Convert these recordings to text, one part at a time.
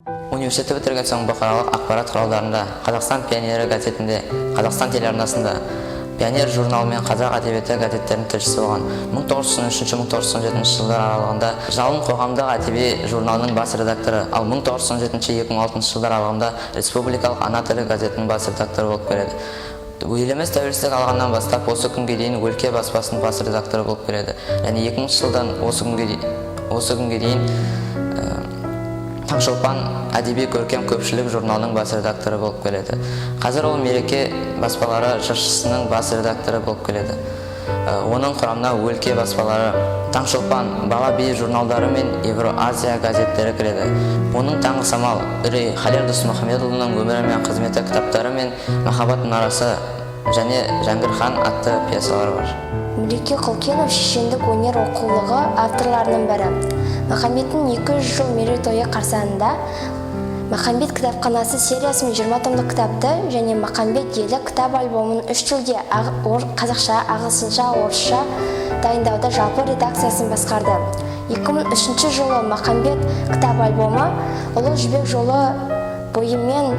Университетті бітірген соң бұқаралық ақпарат құралдарында, Қазақстан пионері газетінде, Қазақстан телеарнасында, Пионер журналы мен Қазақ әдебиеті газеттерінің тілшісі болған. 1913-1917 жылдар аралығында Жалын қоғамдық әдеби журналының бас редакторы, ал 1917-2006 жылдар аралығында Республикалық ана тілі газетінің бас редакторы болып келеді. Еліміз тәуелсіздік алғаннан бастап осы күнге дейін өлке баспасының бас редакторы болып келеді. Және 2000 жылдан осы күнге дейін Таңшолпан әдеби көркем көпшілік журналының бас редакторы болып келеді. Қазір ол Мереке баспалары жыршысының бас редакторы болып келеді. Оның құрамына өлке баспалары, Таңшолпан, Бала би журналдары мен Евро-Азия газеттері кіреді. Оның Таңғы самал, Үрей, Халел Досмұхамедұлының өмірі мен қызметі кітаптары мен Махаббат мұнарасы және Жәңгір хан атты пьесалары бар. Мереке Құлкенов шешендік өнер оқулығы авторларының бірі. Махамбеттің 200 жыл мерейтойы қарсаңында Махамбет кітапханасы сериясымен 20 томдық кітапты және Махамбет елі кітап альбомын 3 тілде қазақша, ағылшынша, орысша дайындауда жалпы редакциясын басқарды. 2003 жылы Махамбет кітап альбомы Ұлы жібек жолы бойымен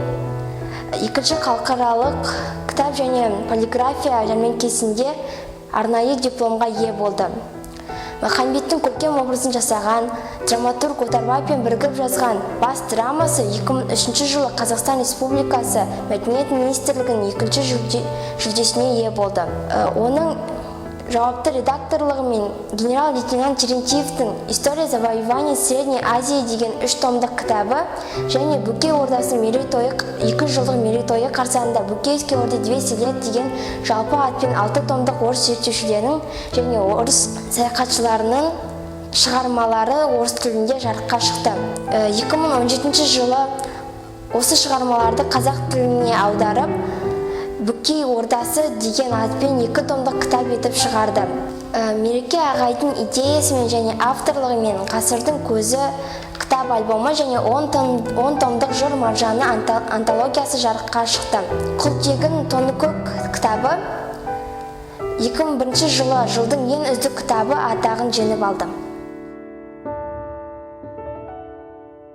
2-ші халықаралық кітап және полиграфия жәрмеңкесінде арнайы дипломға ие болды. Махамбеттің көркем образын жасаған, драматург Отарбайпен бірігіп жазған бас драмасы 2003 жылы Қазақстан Республикасы Мәдениет министрлігінің 2-ші жүлдесіне ие болды. Оның жауапты редакторлығы мен генерал-лейтенант Терентьевтің «История завоевания Средней Азии» деген 3 томдық кітабы және Бөкей ордасының мерейтойы 2 жылдық мерейтойы қарсаңында Бөкейский орда 200 лет деген жалпы атпен 6 томдық орыс зерттеушілерінің және орыс саяхатшыларының шығармалары орыс тілінде жарыққа шықты. 2017 жылы осы шығармаларды қазақ тіліне аударып, Бөкей ордасы деген атпен 2 томдық кітап етіп шығарды. Мереке ағайдың идеясымен және авторлығымен ғасырдың көзі кітап альбомы және 10 томдық жыр маржаны антологиясы жарыққа шықты. Құлтегін Тоныкөк кітабы 2001 жылы жылдың ең үздік кітабы атағын жеңіп алды.